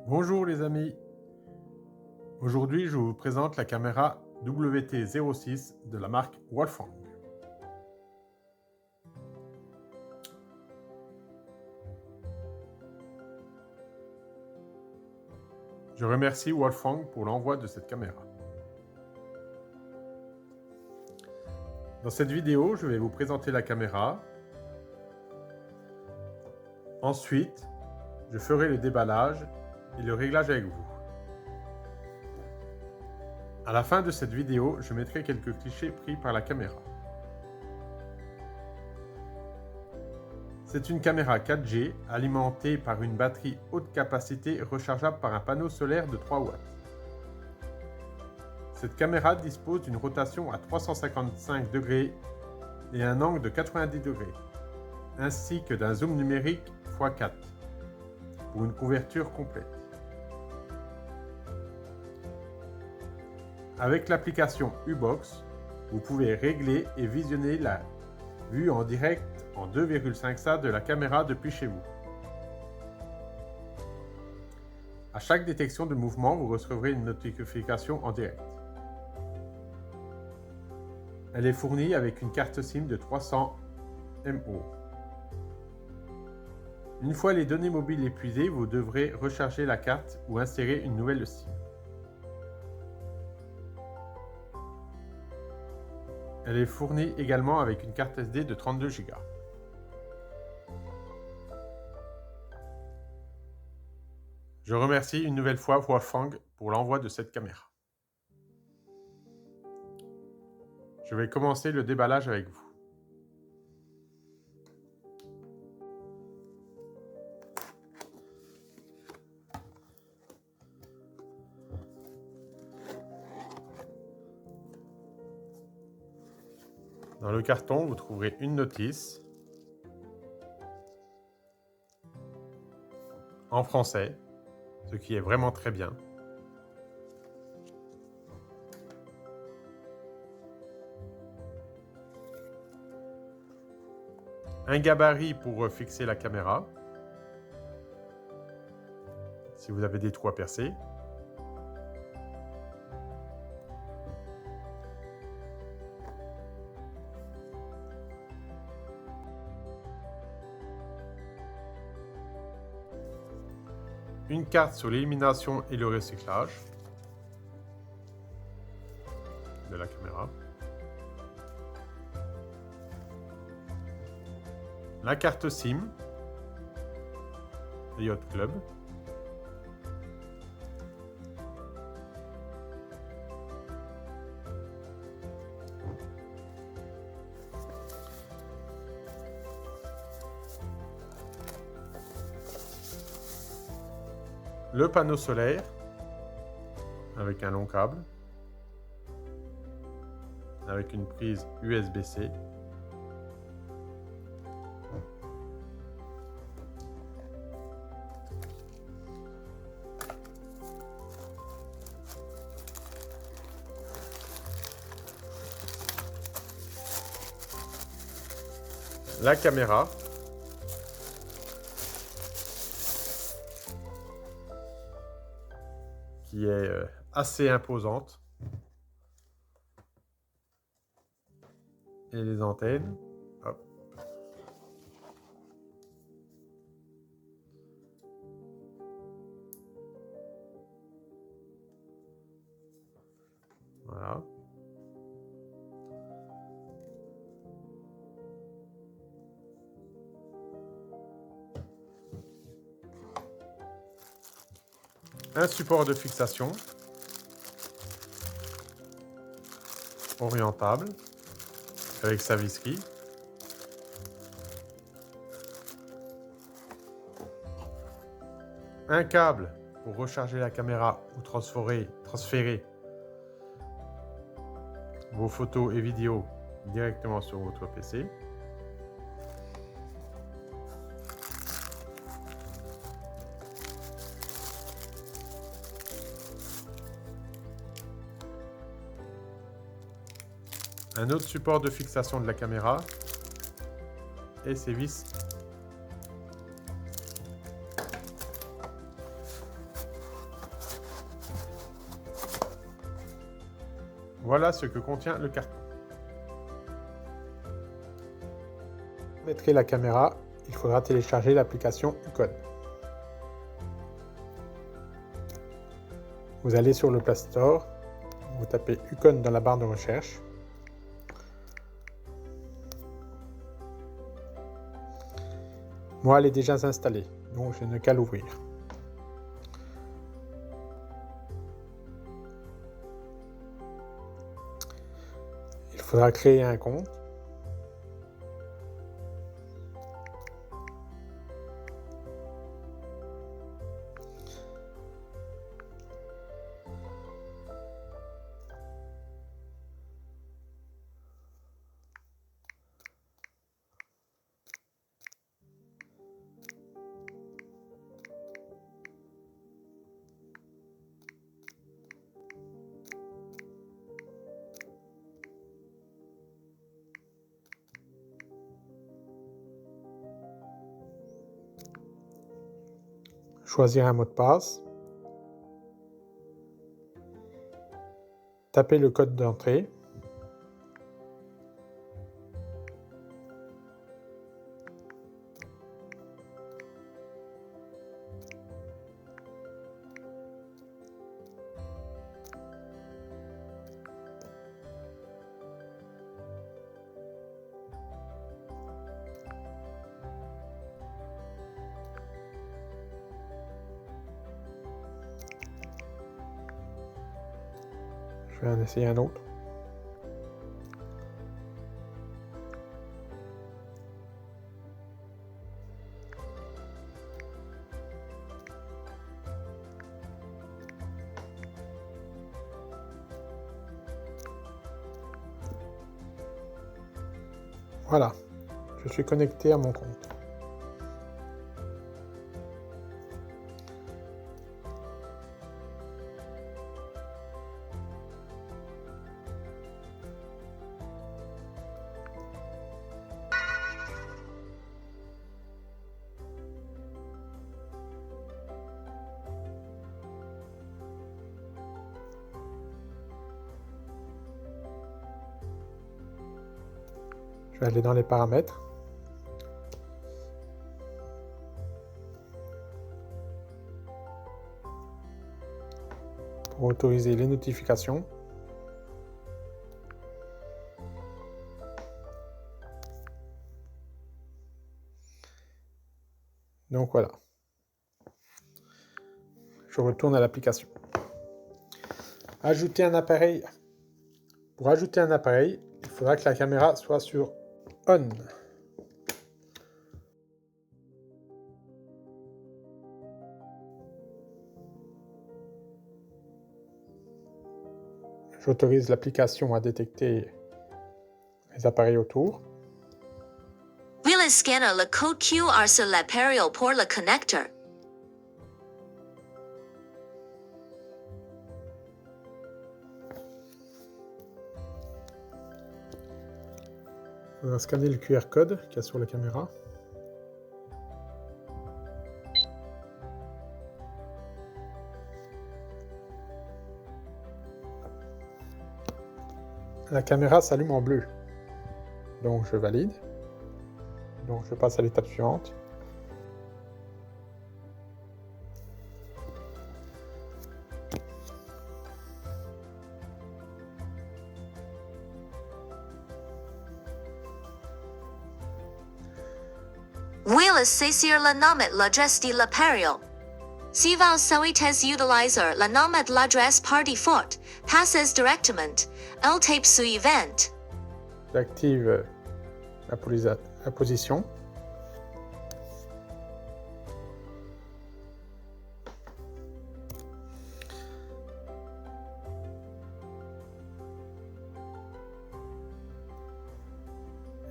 Bonjour les amis, aujourd'hui je vous présente la caméra WT06 de la marque Wolfang. Je remercie Wolfang pour l'envoi de cette caméra. Dans cette vidéo, je vais vous présenter la caméra. Ensuite, je ferai le déballage et le réglage avec vous. À la fin de cette vidéo, je mettrai quelques clichés pris par la caméra. C'est une caméra 4G alimentée par une batterie haute capacité rechargeable par un panneau solaire de 3 watts. Cette caméra dispose d'une rotation à 355 degrés et un angle de 90 degrés, ainsi que d'un zoom numérique x4 pour une couverture complète. Avec l'application U-Box, vous pouvez régler et visionner la vue en direct en 2,5 de la caméra depuis chez vous. À chaque détection de mouvement, vous recevrez une notification en direct. Elle est fournie avec une carte SIM de 300 mO. Une fois les données mobiles épuisées, vous devrez recharger la carte ou insérer une nouvelle SIM. Elle est fournie également avec une carte SD de 32 Go. Je remercie une nouvelle fois Wolfang pour l'envoi de cette caméra. Je vais commencer le déballage avec vous. Dans le carton, vous trouverez une notice en français, ce qui est vraiment très bien. Un gabarit pour fixer la caméra, si vous avez des trous à percer. Une carte sur l'élimination et le recyclage de la caméra. La carte SIM de Yacht Club. Le panneau solaire avec un long câble, avec une prise USB-C. La caméra. Qui est assez imposante. Et les antennes. Hop. Voilà. Un support de fixation orientable avec sa visserie. Un câble pour recharger la caméra ou transférer vos photos et vidéos directement sur votre PC. Un autre support de fixation de la caméra et ses vis. Voilà ce que contient le carton. Pour mettre la caméra, il faudra télécharger l'application Ucon. Vous allez sur le Play Store, vous tapez Ucon dans la barre de recherche. Moi, elle est déjà installée, donc je n'ai qu'à l'ouvrir. Il faudra créer un compte. Choisir un mot de passe. Taper le code d'entrée. Je vais en essayer un autre. Voilà, je suis connecté à mon compte. Je vais aller dans les paramètres. Pour autoriser les notifications. Donc voilà. Je retourne à l'application. Ajouter un appareil. Pour ajouter un appareil, il faudra que la caméra soit sur On. J'autorise l'application à détecter les appareils autour. Will scanner le code QR sur l'appareil pour le connecteur. On va scanner le QR code qu'il y a sur la caméra. La caméra s'allume en bleu. Donc je valide. Donc je passe à l'étape suivante. Will saisir le nom et l'adresse de l'appareil. Si vous souhaitez utiliser le nom et l'adresse par défaut, passez directement. Elle tape suivante. J'active la position.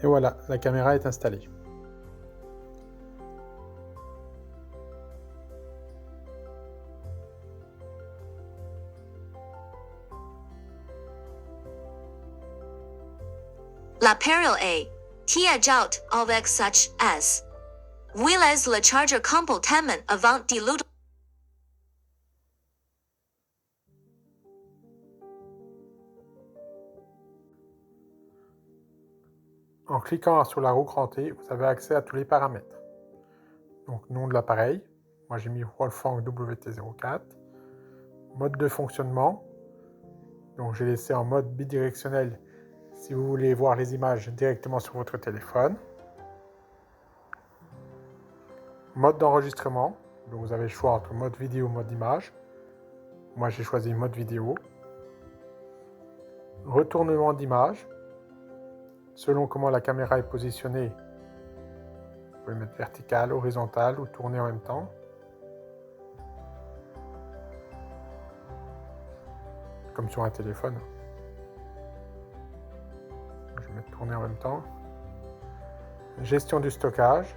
Et voilà, la caméra est installée. L'appareil est out avec such as. Will le charger complètement avant de l'utiliser. En cliquant sur la roue crantée, vous avez accès à tous les paramètres. Donc nom de l'appareil, moi j'ai mis Wolfang WT04. Mode de fonctionnement, donc j'ai laissé en mode bidirectionnel si vous voulez voir les images directement sur votre téléphone. Mode d'enregistrement, donc vous avez le choix entre mode vidéo et mode image. Moi j'ai choisi mode vidéo. Retournement d'image, selon comment la caméra est positionnée, vous pouvez mettre vertical, horizontal ou tourner en même temps. Comme sur un téléphone. Je vais mettre tourner en même temps. Gestion du stockage.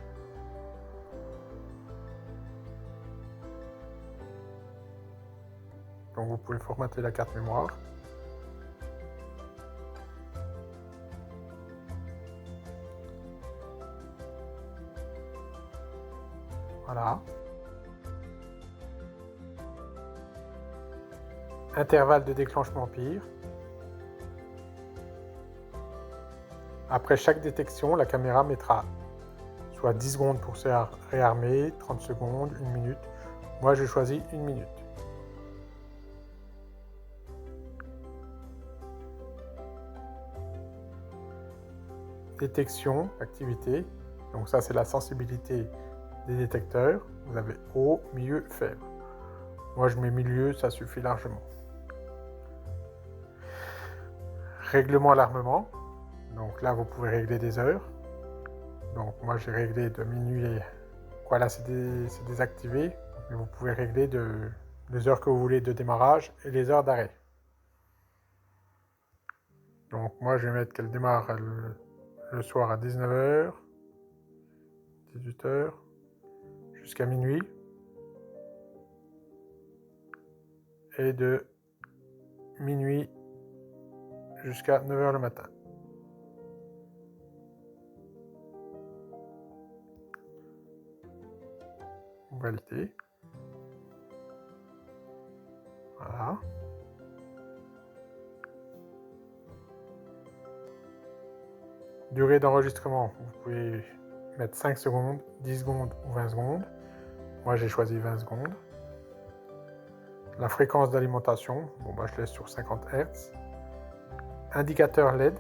Donc vous pouvez formater la carte mémoire. Voilà. Intervalle de déclenchement pire. Après chaque détection, la caméra mettra soit 10 secondes pour se réarmer, 30 secondes, 1 minute. Moi, je choisis 1 minute. Détection, activité. Donc ça, c'est la sensibilité des détecteurs. Vous avez haut, milieu, faible. Moi, je mets milieu, ça suffit largement. Règlement à l'armement. Donc là, vous pouvez régler des heures. Donc moi, j'ai réglé de minuit. Voilà, c'est désactivé. Mais vous pouvez régler les heures que vous voulez de démarrage et les heures d'arrêt. Donc moi, je vais mettre qu'elle démarre le soir à 19h, 18h, jusqu'à minuit. Et de minuit jusqu'à 9h le matin. Validé. Voilà. Durée d'enregistrement, vous pouvez mettre 5 secondes, 10 secondes ou 20 secondes. Moi, j'ai choisi 20 secondes. La fréquence d'alimentation, bon, bah, je laisse sur 50 Hz. Indicateur LED,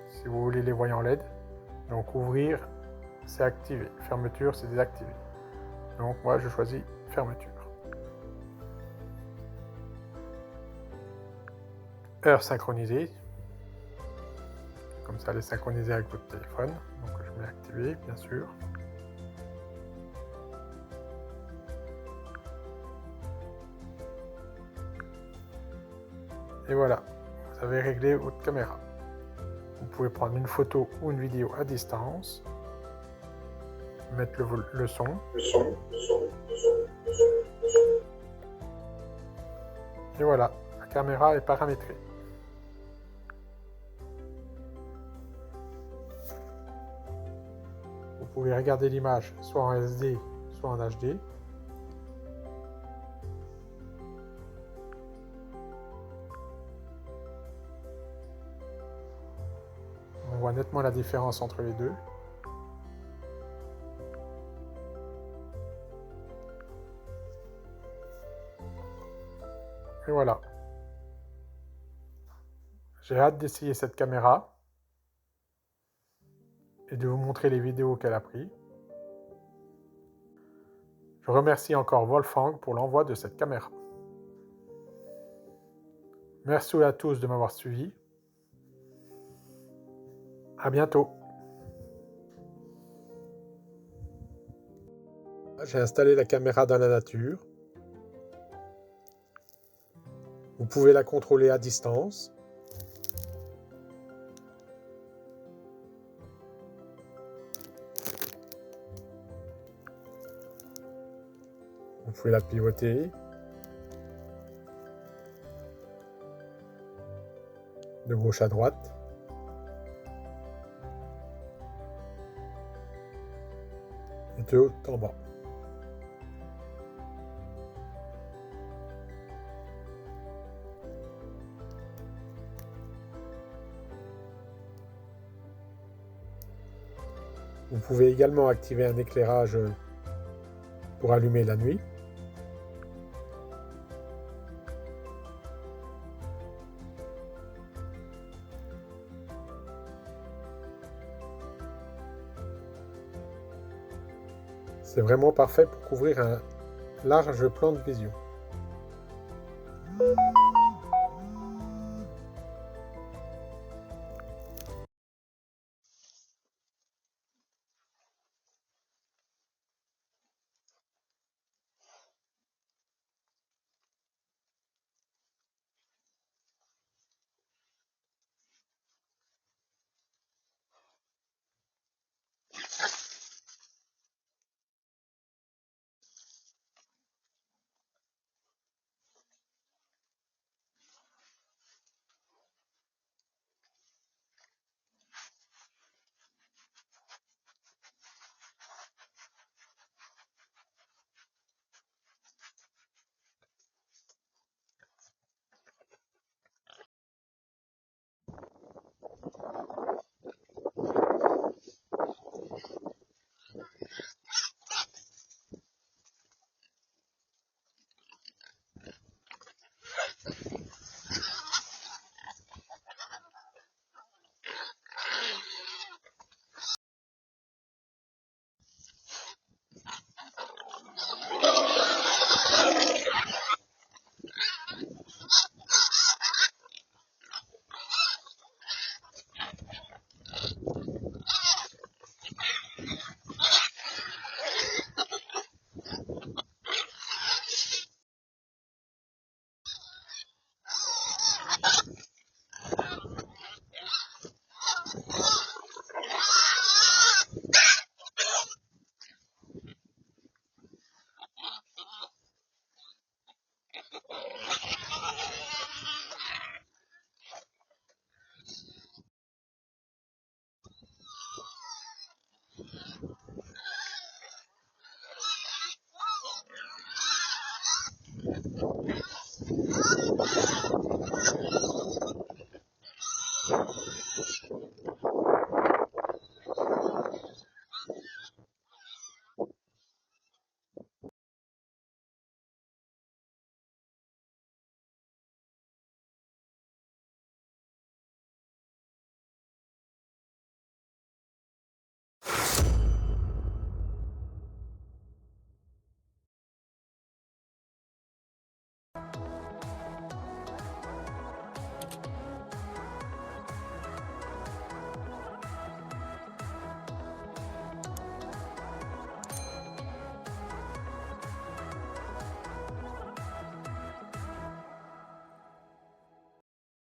si vous voulez les voyants LED. Donc, ouvrir, c'est activé. Fermeture, c'est désactivé. Donc, moi, je choisis fermeture. Heure synchronisée. Comme ça, elle est synchronisée avec votre téléphone. Donc, je mets activé, bien sûr. Et voilà, vous avez réglé votre caméra. Vous pouvez prendre une photo ou une vidéo à distance, mettre le son. Et voilà, la caméra est paramétrée. Vous pouvez regarder l'image soit en SD, soit en HD. On voit nettement la différence entre les deux. Et voilà. J'ai hâte d'essayer cette caméra et de vous montrer les vidéos qu'elle a prises. Je remercie encore Wolfang pour l'envoi de cette caméra. Merci à tous de m'avoir suivi. À bientôt. J'ai installé la caméra dans la nature. Vous pouvez la contrôler à distance. Vous pouvez la pivoter. De gauche à droite. Et de haut en bas. Vous pouvez également activer un éclairage pour allumer la nuit. C'est vraiment parfait pour couvrir un large plan de vision.